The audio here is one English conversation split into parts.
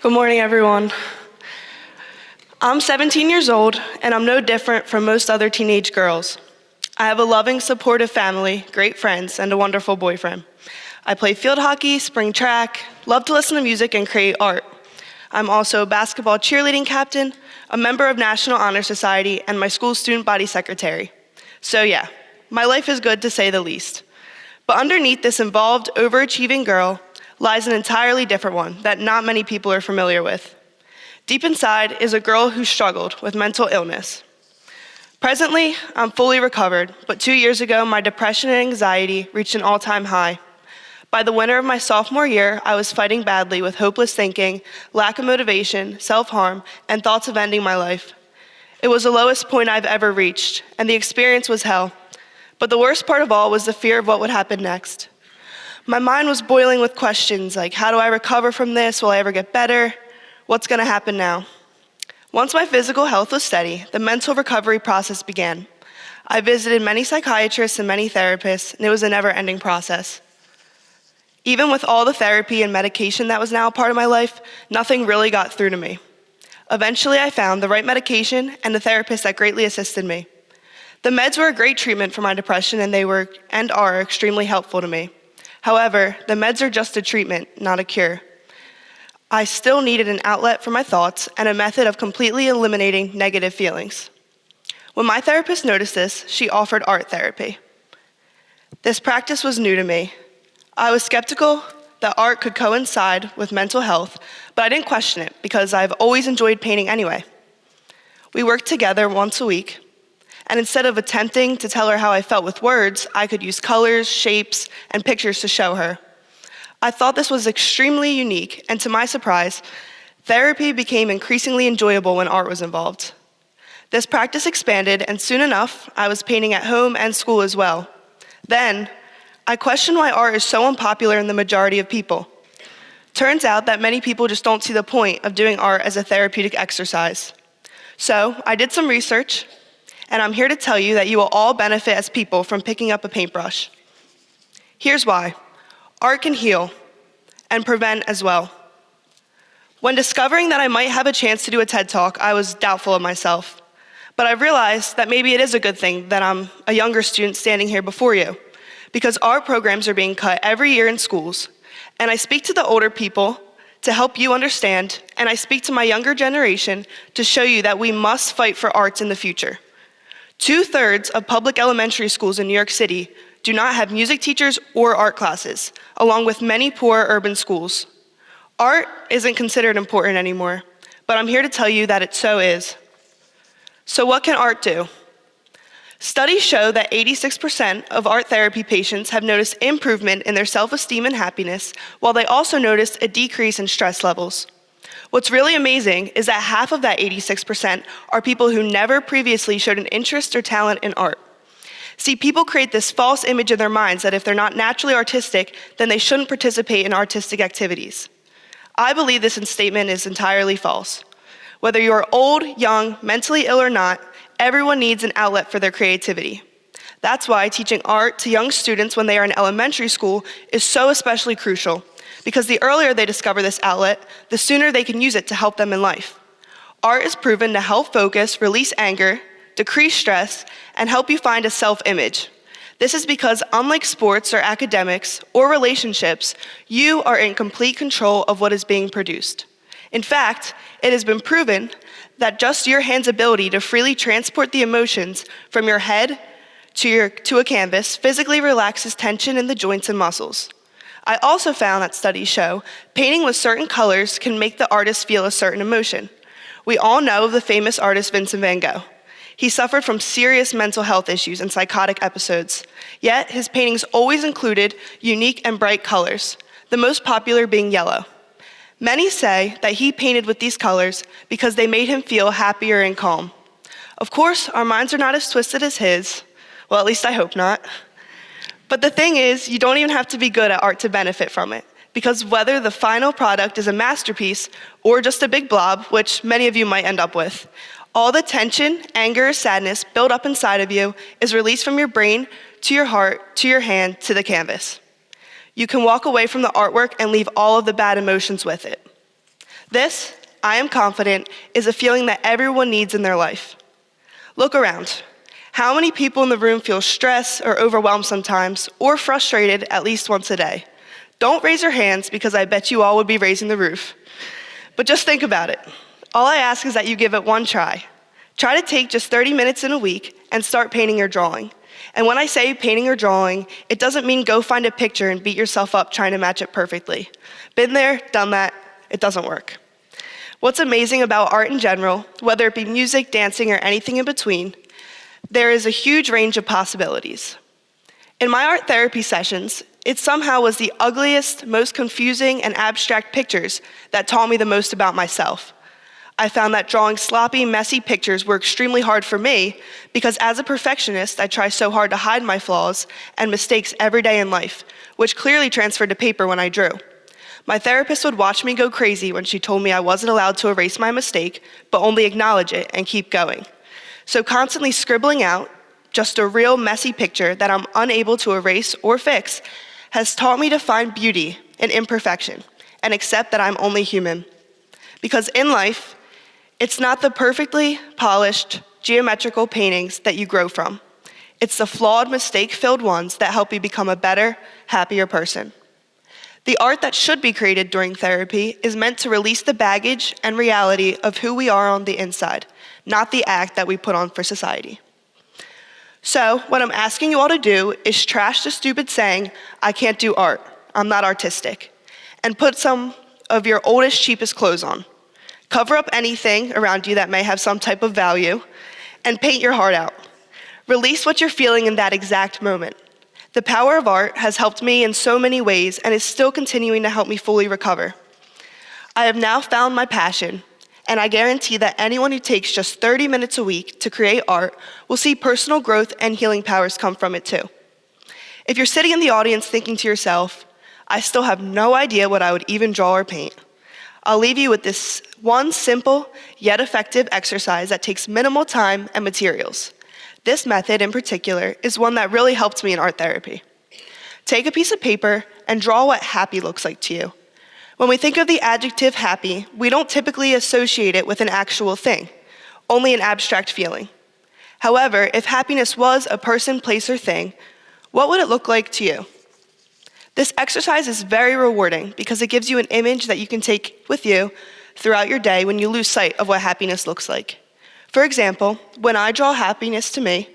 Good morning, everyone. I'm 17 years old, and I'm no different from most other teenage girls. I have a loving, supportive family, great friends, and a wonderful boyfriend. I play field hockey, spring track, love to listen to music, and create art. I'm also a basketball cheerleading captain, a member of National Honor Society, and my school student body secretary. So yeah, my life is good to say the least. But underneath this involved, overachieving girl lies an entirely different one that not many people are familiar with. Deep inside is a girl who struggled with mental illness. Presently, I'm fully recovered, but 2 years ago, my depression and anxiety reached an all-time high. By the winter of my sophomore year, I was fighting badly with hopeless thinking, lack of motivation, self-harm, and thoughts of ending my life. It was the lowest point I've ever reached, and the experience was hell. But the worst part of all was the fear of what would happen next. My mind was boiling with questions like, how do I recover from this? Will I ever get better? What's gonna happen now? Once my physical health was steady, the mental recovery process began. I visited many psychiatrists and many therapists, and it was a never-ending process. Even with all the therapy and medication that was now a part of my life, nothing really got through to me. Eventually, I found the right medication and a therapist that greatly assisted me. The meds were a great treatment for my depression, and they were and are extremely helpful to me. However, the meds are just a treatment, not a cure. I still needed an outlet for my thoughts and a method of completely eliminating negative feelings. When my therapist noticed this, she offered art therapy. This practice was new to me. I was skeptical that art could coincide with mental health, but I didn't question it because I've always enjoyed painting anyway. We worked together once a week, and instead of attempting to tell her how I felt with words, I could use colors, shapes, and pictures to show her. I thought this was extremely unique, and to my surprise, therapy became increasingly enjoyable when art was involved. This practice expanded, and soon enough, I was painting at home and school as well. Then, I questioned why art is so unpopular in the majority of people. Turns out that many people just don't see the point of doing art as a therapeutic exercise. So, I did some research, and I'm here to tell you that you will all benefit as people from picking up a paintbrush. Here's why. Art can heal and prevent as well. When discovering that I might have a chance to do a TED Talk, I was doubtful of myself. But I realized that maybe it is a good thing that I'm a younger student standing here before you, because art programs are being cut every year in schools. And I speak to the older people to help you understand, and I speak to my younger generation to show you that we must fight for arts in the future. 2/3 of public elementary schools in New York City do not have music teachers or art classes, along with many poor urban schools. Art isn't considered important anymore, but I'm here to tell you that it so is. So what can art do? Studies show that 86% of art therapy patients have noticed improvement in their self-esteem and happiness, while they also noticed a decrease in stress levels. What's really amazing is that half of that 86% are people who never previously showed an interest or talent in art. See, people create this false image in their minds that if they're not naturally artistic, then they shouldn't participate in artistic activities. I believe this statement is entirely false. Whether you are old, young, mentally ill or not, everyone needs an outlet for their creativity. That's why teaching art to young students when they are in elementary school is so especially crucial, because the earlier they discover this outlet, the sooner they can use it to help them in life. Art is proven to help focus, release anger, decrease stress, and help you find a self-image. This is because unlike sports or academics or relationships, you are in complete control of what is being produced. In fact, it has been proven that just your hand's ability to freely transport the emotions from your head to a canvas physically relaxes tension in the joints and muscles. I also found that studies show painting with certain colors can make the artist feel a certain emotion. We all know of the famous artist Vincent van Gogh. He suffered from serious mental health issues and psychotic episodes, yet his paintings always included unique and bright colors, the most popular being yellow. Many say that he painted with these colors because they made him feel happier and calm. Of course, our minds are not as twisted as his. Well, at least I hope not. But the thing is, you don't even have to be good at art to benefit from it, because whether the final product is a masterpiece or just a big blob, which many of you might end up with, all the tension, anger, sadness built up inside of you is released from your brain to your heart, to your hand, to the canvas. You can walk away from the artwork and leave all of the bad emotions with it. This, I am confident, is a feeling that everyone needs in their life. Look around. How many people in the room feel stressed or overwhelmed sometimes, or frustrated at least once a day? Don't raise your hands because I bet you all would be raising the roof. But just think about it. All I ask is that you give it one try. Try to take just 30 minutes in a week and start painting or drawing. And when I say painting or drawing, it doesn't mean go find a picture and beat yourself up trying to match it perfectly. Been there, done that, it doesn't work. What's amazing about art in general, whether it be music, dancing, or anything in between, there is a huge range of possibilities. In my art therapy sessions, it somehow was the ugliest, most confusing, and abstract pictures that taught me the most about myself. I found that drawing sloppy, messy pictures were extremely hard for me because as a perfectionist, I try so hard to hide my flaws and mistakes every day in life, which clearly transferred to paper when I drew. My therapist would watch me go crazy when she told me I wasn't allowed to erase my mistake, but only acknowledge it and keep going. So constantly scribbling out just a real messy picture that I'm unable to erase or fix has taught me to find beauty in imperfection and accept that I'm only human. Because in life, it's not the perfectly polished geometrical paintings that you grow from. It's the flawed, mistake-filled ones that help you become a better, happier person. The art that should be created during therapy is meant to release the baggage and reality of who we are on the inside, not the act that we put on for society. So, what I'm asking you all to do is trash the stupid saying, I can't do art, I'm not artistic, and put some of your oldest, cheapest clothes on. Cover up anything around you that may have some type of value, and paint your heart out. Release what you're feeling in that exact moment. The power of art has helped me in so many ways and is still continuing to help me fully recover. I have now found my passion, and I guarantee that anyone who takes just 30 minutes a week to create art will see personal growth and healing powers come from it too. If you're sitting in the audience thinking to yourself, I still have no idea what I would even draw or paint, I'll leave you with this one simple yet effective exercise that takes minimal time and materials. This method in particular is one that really helped me in art therapy. Take a piece of paper and draw what happy looks like to you. When we think of the adjective happy, we don't typically associate it with an actual thing, only an abstract feeling. However, if happiness was a person, place, or thing, what would it look like to you? This exercise is very rewarding because it gives you an image that you can take with you throughout your day when you lose sight of what happiness looks like. For example, when I draw happiness to me,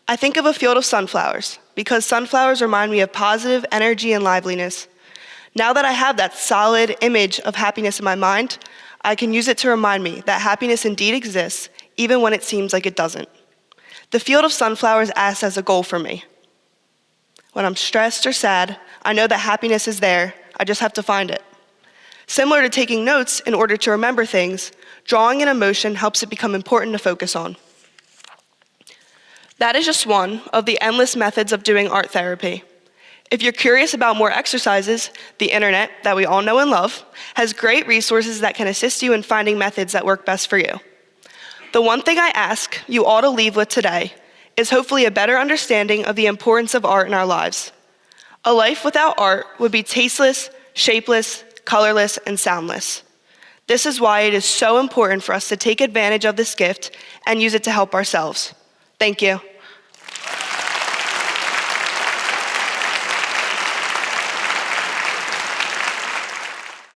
I think of a field of sunflowers because sunflowers remind me of positive energy and liveliness. Now that I have that solid image of happiness in my mind, I can use it to remind me that happiness indeed exists, even when it seems like it doesn't. The field of sunflowers acts as a goal for me. When I'm stressed or sad, I know that happiness is there, I just have to find it. Similar to taking notes in order to remember things, drawing an emotion helps it become important to focus on. That is just one of the endless methods of doing art therapy. If you're curious about more exercises, the internet, that we all know and love, has great resources that can assist you in finding methods that work best for you. The one thing I ask you all to leave with today is hopefully a better understanding of the importance of art in our lives. A life without art would be tasteless, shapeless, colorless, and soundless. This is why it is so important for us to take advantage of this gift and use it to help ourselves. Thank you.